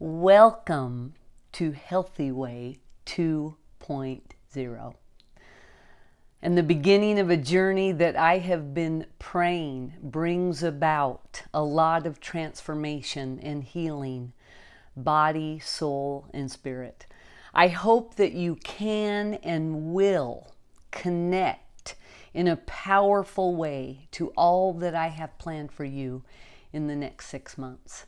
Welcome to Healthy Way 2.0 and the beginning of a journey that I have been praying brings about a lot of transformation and healing, body, soul, and spirit. I hope that you can and will connect in a powerful way to all that I have planned for you in the next 6 months.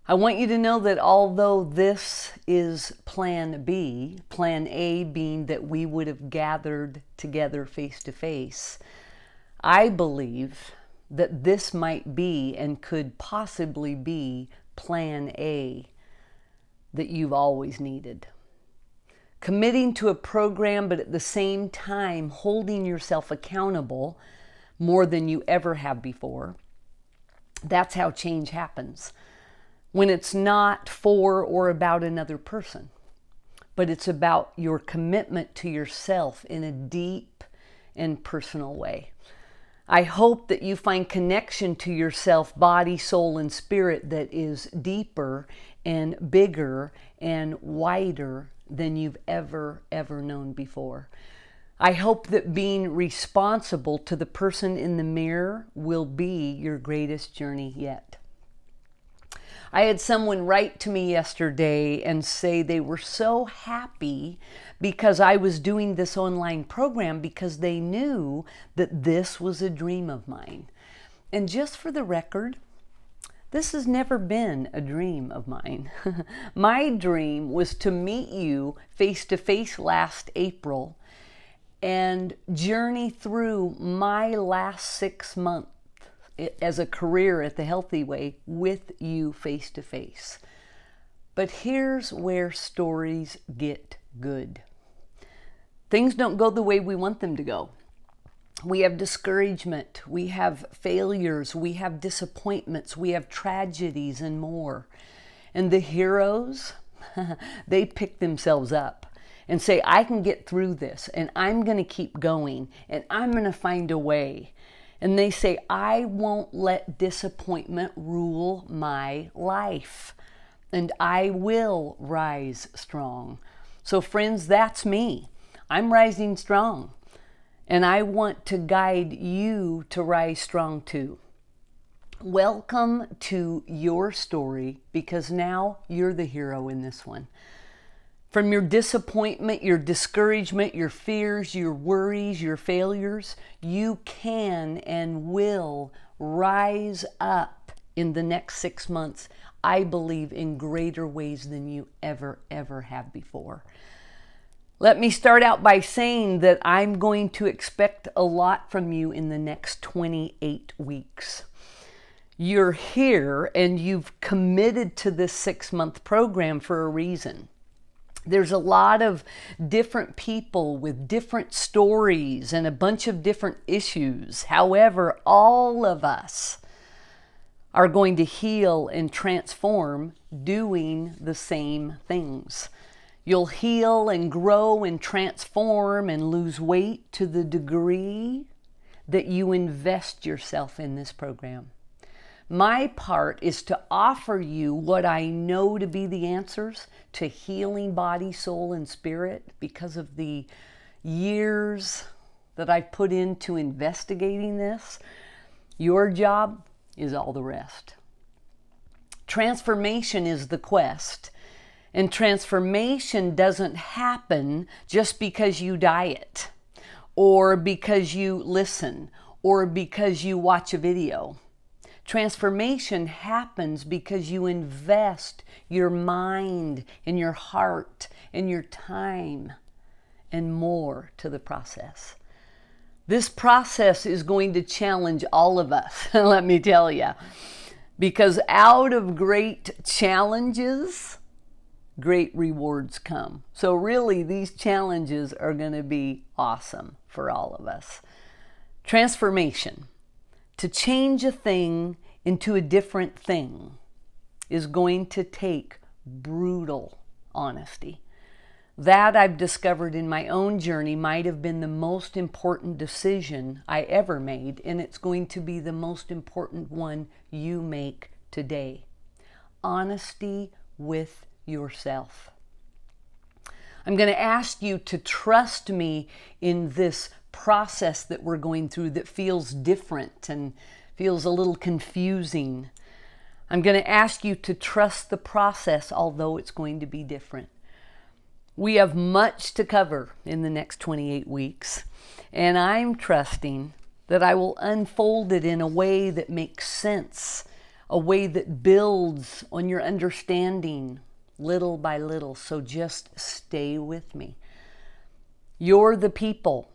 I want you to know that although this is plan B, plan A being that we would have gathered together face to face, I believe that this might be and could possibly be plan A that you've always needed. Committing to a program, but at the same time holding yourself accountable more than you ever have before. That's how change happens. When it's not for or about another person, but it's about your commitment to yourself in a deep and personal way. I hope that you find connection to yourself, body, soul, and spirit that is deeper and bigger and wider than you've ever known before. I hope that being responsible to the person in the mirror will be your greatest journey yet. I had someone write to me yesterday and say they were so happy because I was doing this online program because they knew that this was a dream of mine. And just for the record, this has never been a dream of mine. My dream was to meet you face to face last April and journey through my last 6 months as a career at the Healthy Way with you face to face. But here's where stories get good. Things don't go the way we want them to go. We have discouragement, we have failures, we have disappointments, we have tragedies and more. And the heroes, they pick themselves up and say, I can get through this and I'm going to keep going and I'm going to find a way. And they say, I won't let disappointment rule my life. And I will rise strong. So friends, that's me. I'm rising strong. And I want to guide you to rise strong too. Welcome to your story, because now you're the hero in this one. From your disappointment, your discouragement, your fears, your worries, your failures, you can and will rise up in the next 6 months, I believe, in greater ways than you ever have before. Let me start out by saying that I'm going to expect a lot from you in the next 28 weeks. You're here and you've committed to this 6-month program for a reason. There's a lot of different people with different stories and a bunch of different issues. However, all of us are going to heal and transform doing the same things. You'll heal and grow and transform and lose weight to the degree that you invest yourself in this program. My part is to offer you what I know to be the answers to healing body, soul, and spirit because of the years that I've put into investigating this. Your job is all the rest. Transformation is the quest, and transformation doesn't happen just because you diet or because you listen or because you watch a video. Transformation happens because you invest your mind and your heart and your time and more to the process. This process is going to challenge all of us, let me tell you, because out of great challenges, great rewards come. So really, these challenges are going to be awesome for all of us. Transformation. To change a thing into a different thing is going to take brutal honesty. That I've discovered in my own journey might have been the most important decision I ever made, and it's going to be the most important one you make today. Honesty with yourself. I'm going to ask you to trust me in this process that we're going through that feels different and feels a little confusing. I'm going to ask you to trust the process, although it's going to be different. We have much to cover in the next 28 weeks, and I'm trusting that I will unfold it in a way that makes sense, a way that builds on your understanding little by little. So just stay with me. You're the people.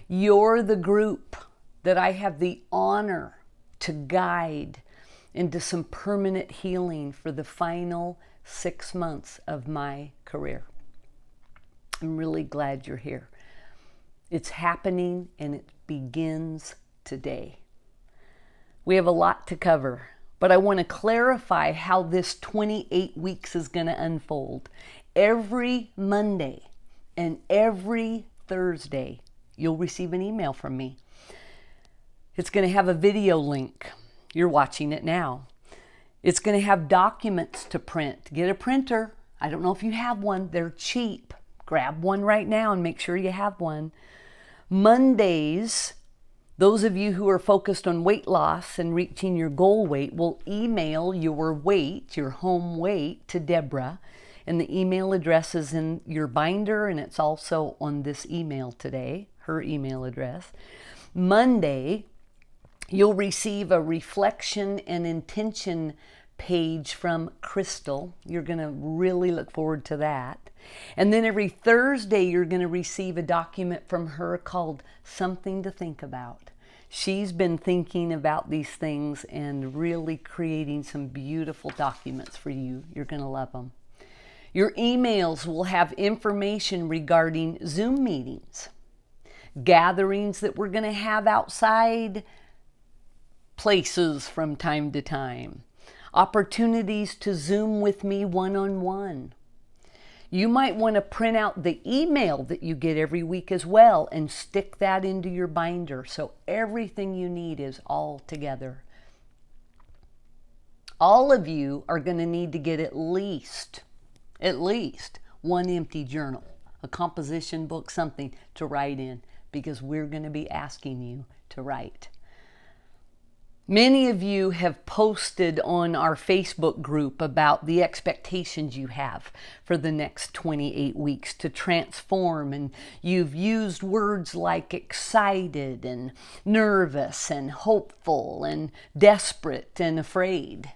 You're the group that I have the honor to guide into some permanent healing for the final 6 months of my career. I'm really glad you're here. It's happening and it begins today. We have a lot to cover, but I want to clarify how this 28 weeks is going to unfold. Every Monday and every Thursday, you'll receive an email from me. It's going to have a video link. You're watching it now. It's going to have documents to print. Get a printer. I don't know if you have one. They're cheap. Grab one right now and make sure you have one. Mondays, those of you who are focused on weight loss and reaching your goal weight will email your weight, your home weight, to Deborah. And the email address is in your binder, and it's also on this email today, her email address. Monday, you'll receive a reflection and intention page from Crystal. You're going to really look forward to that. And then every Thursday, you're going to receive a document from her called Something to Think About. She's been thinking about these things and really creating some beautiful documents for you. You're going to love them. Your emails will have information regarding Zoom meetings, gatherings that we're going to have outside places from time to time, opportunities to Zoom with me one-on-one. You might want to print out the email that you get every week as well and stick that into your binder so everything you need is all together. All of you are going to need to get at least one empty journal, a composition book, something to write in, because we're going to be asking you to write. Many of you have posted on our Facebook group about the expectations you have for the next 28 weeks to transform, and you've used words like excited and nervous and hopeful and desperate and afraid.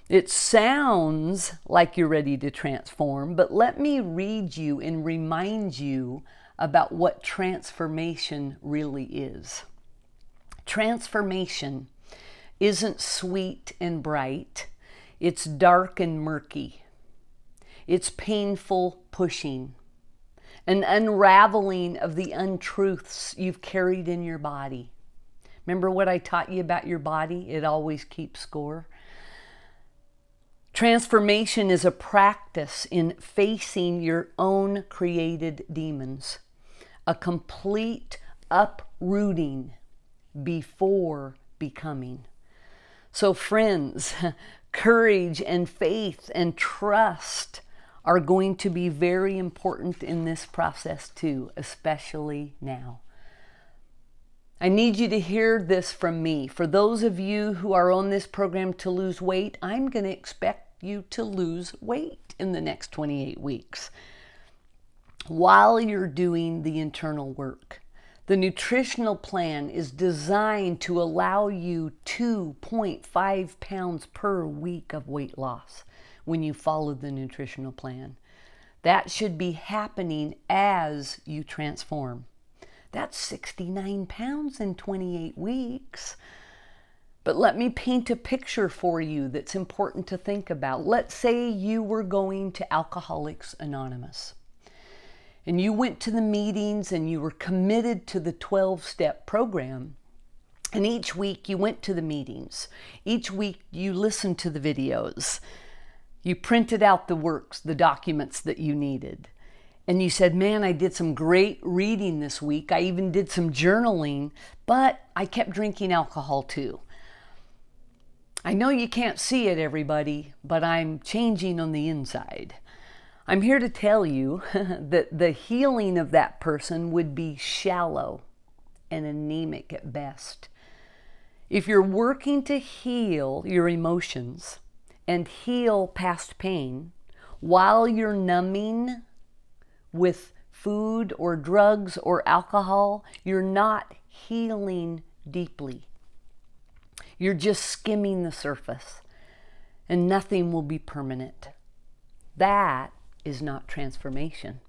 It sounds like you're ready to transform, but let me read you and remind you about what transformation really is. Transformation isn't sweet and bright. It's dark and murky. It's painful pushing, an unraveling of the untruths you've carried in your body. Remember what I taught you about your body? It always keeps score. Transformation is a practice in facing your own created demons, a complete uprooting before becoming. So friends, courage and faith and trust are going to be very important in this process too, especially now. I need you to hear this from me. For those of you who are on this program to lose weight, I'm going to expect you to lose weight in the next 28 weeks while you're doing the internal work. The nutritional plan is designed to allow you 2.5 pounds per week of weight loss when you follow the nutritional plan. That should be happening as you transform. That's 69 pounds in 28 weeks. But let me paint a picture for you that's important to think about. Let's say you were going to Alcoholics Anonymous, and you went to the meetings and you were committed to the 12-step program. And each week you went to the meetings. Each week you listened to the videos. You printed out the works, the documents that you needed. And you said, man, I did some great reading this week. I even did some journaling, but I kept drinking alcohol too. I know you can't see it, everybody, but I'm changing on the inside. I'm here to tell you that the healing of that person would be shallow and anemic at best. If you're working to heal your emotions and heal past pain while you're numbing with food or drugs or alcohol, you're not healing deeply. You're just skimming the surface, and nothing will be permanent. That is not transformation.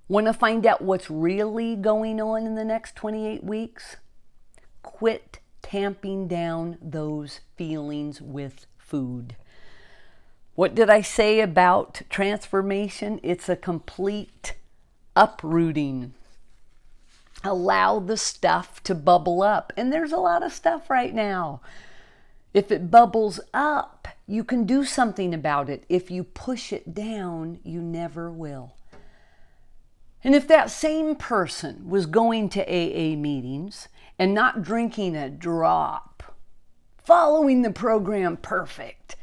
Want to find out what's really going on in the next 28 weeks? Quit tamping down those feelings with food. What did I say about transformation? It's a complete uprooting. Allow the stuff to bubble up. And there's a lot of stuff right now. If it bubbles up, you can do something about it. If you push it down, you never will. And if that same person was going to AA meetings and not drinking a drop, following the program perfect,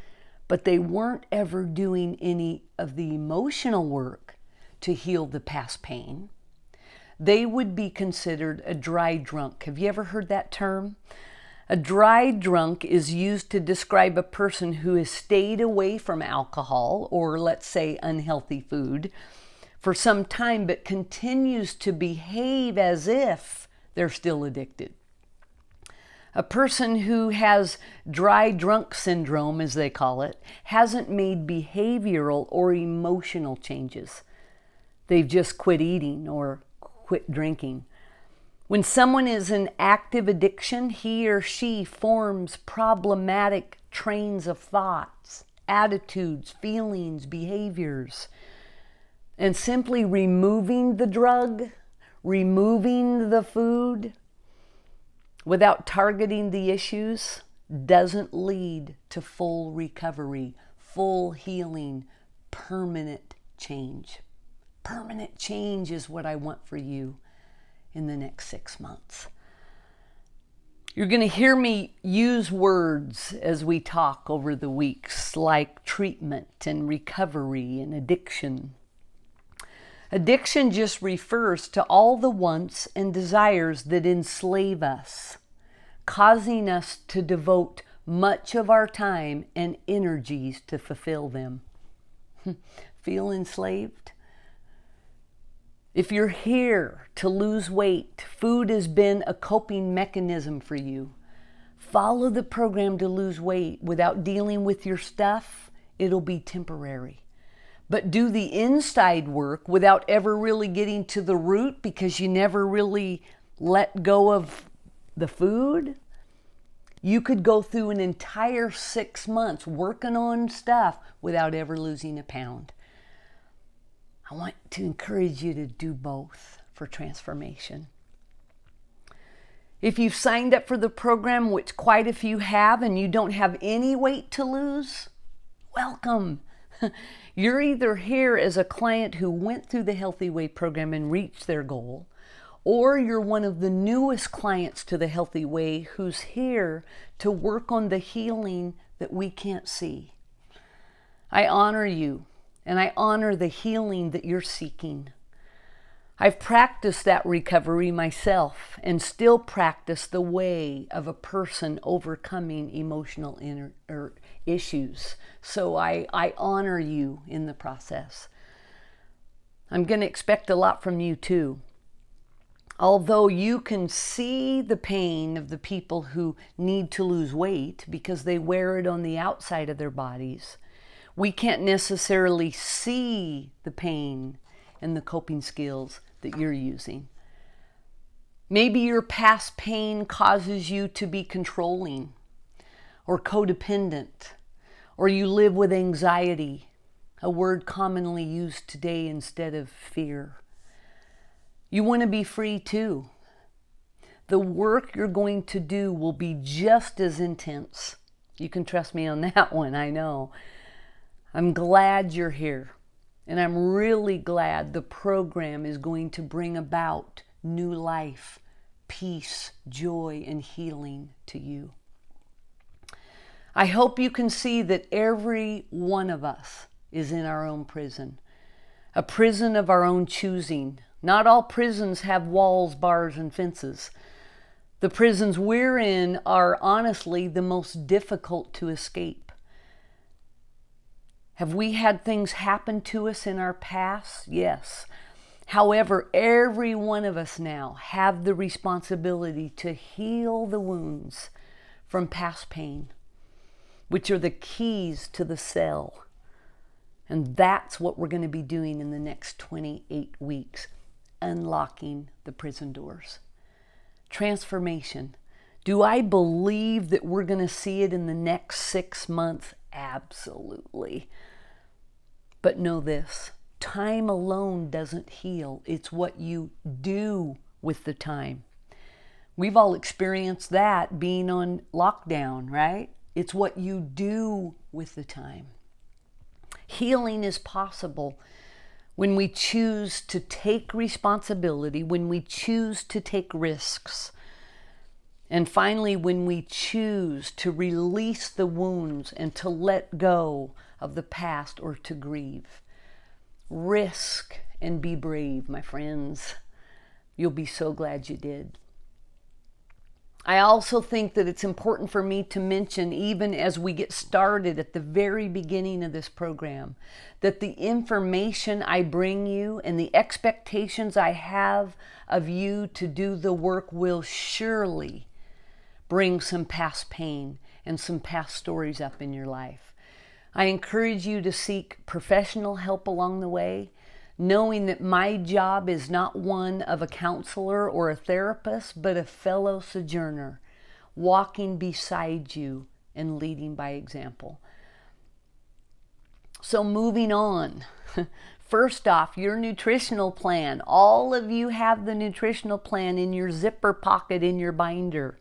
but they weren't ever doing any of the emotional work to heal the past pain, they would be considered a dry drunk. Have you ever heard that term? A dry drunk is used to describe a person who has stayed away from alcohol or, let's say, unhealthy food for some time, but continues to behave as if they're still addicted. A person who has dry drunk syndrome, as they call it, hasn't made behavioral or emotional changes. They've just quit eating or quit drinking. When someone is in active addiction, he or she forms problematic trains of thoughts, attitudes, feelings, behaviors. And simply removing the drug, removing the food, without targeting the issues, doesn't lead to full recovery, full healing, permanent change. Permanent change is what I want for you in the next 6 months. You're going to hear me use words as we talk over the weeks, like treatment and recovery and addiction. Addiction just refers to all the wants and desires that enslave us, causing us to devote much of our time and energies to fulfill them. Feel enslaved? If you're here to lose weight, food has been a coping mechanism for you. Follow the program to lose weight without dealing with your stuff. It'll be temporary. But do the inside work without ever really getting to the root because you never really let go of the food. You could go through an entire 6 months working on stuff without ever losing a pound. I want to encourage you to do both for transformation. If you've signed up for the program, which quite a few have, and you don't have any weight to lose, welcome. You're either here as a client who went through the Healthy Way program and reached their goal, or you're one of the newest clients to the Healthy Way who's here to work on the healing that we can't see. I honor you, and I honor the healing that you're seeking. I've practiced that recovery myself and still practice the way of a person overcoming emotional issues. So I honor you in the process. I'm going to expect a lot from you too. Although you can see the pain of the people who need to lose weight because they wear it on the outside of their bodies, we can't necessarily see the pain and the coping skills that you're using. Maybe your past pain causes you to be controlling or codependent, or you live with anxiety, a word commonly used today instead of fear. You want to be free too. The work you're going to do will be just as intense. You can trust me on that one, I know. I'm glad you're here. And I'm really glad the program is going to bring about new life, peace, joy, and healing to you. I hope you can see that every one of us is in our own prison, a prison of our own choosing. Not all prisons have walls, bars, and fences. The prisons we're in are honestly the most difficult to escape. Have we had things happen to us in our past? Yes. However, every one of us now have the responsibility to heal the wounds from past pain, which are the keys to the cell. And that's what we're going to be doing in the next 28 weeks, unlocking the prison doors. Transformation. Do I believe that we're going to see it in the next 6 months? Absolutely. But know this, time alone doesn't heal. It's what you do with the time. We've all experienced that being on lockdown, right? It's what you do with the time. Healing is possible when we choose to take responsibility, when we choose to take risks, and finally, when we choose to release the wounds and to let go of the past or to grieve. Risk and be brave, my friends. You'll be so glad you did. I also think that it's important for me to mention, even as we get started at the very beginning of this program, that the information I bring you and the expectations I have of you to do the work will surely bring some past pain and some past stories up in your life. I encourage you to seek professional help along the way, knowing that my job is not one of a counselor or a therapist, but a fellow sojourner, walking beside you and leading by example. So moving on, first off, your nutritional plan. All of you have the nutritional plan in your zipper pocket in your binder.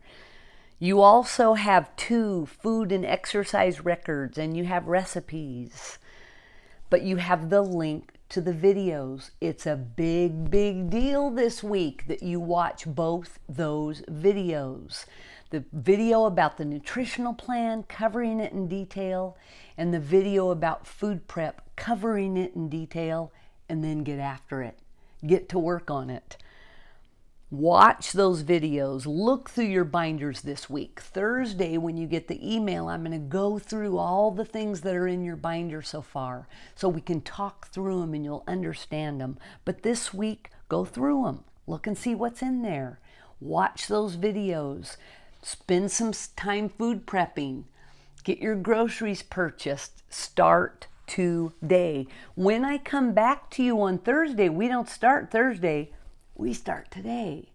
You also have 2 food and exercise records, and you have recipes, but you have the link to the videos. It's a big, big deal this week that you watch both those videos. The video about the nutritional plan, covering it in detail, and the video about food prep, covering it in detail, and then get after it. Get to work on it. Watch those videos. Look through your binders this week. Thursday, when you get the email, I'm going to go through all the things that are in your binder so far so we can talk through them and you'll understand them. But this week, go through them. Look and see what's in there. Watch those videos. Spend some time food prepping. Get your groceries purchased. Start today. When I come back to you on Thursday, we don't start Thursday. We start today.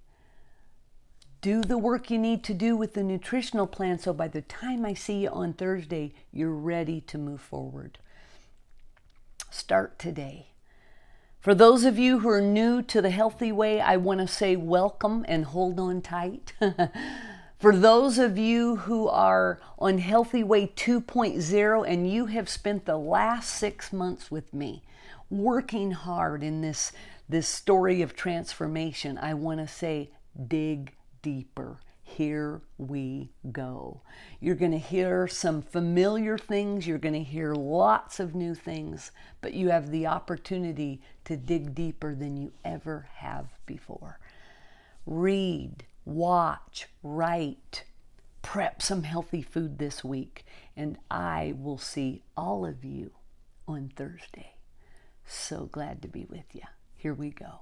Do the work you need to do with the nutritional plan so by the time I see you on Thursday, you're ready to move forward. Start today. For those of you who are new to the Healthy Way, I want to say welcome and hold on tight. For those of you who are on Healthy Way 2.0 and you have spent the last 6 months with me working hard in this story of transformation, I want to say, dig deeper. Here we go. You're going to hear some familiar things. You're going to hear lots of new things, but you have the opportunity to dig deeper than you ever have before. Read, watch, write, prep some healthy food this week, and I will see all of you on Thursday. So glad to be with you. Here we go.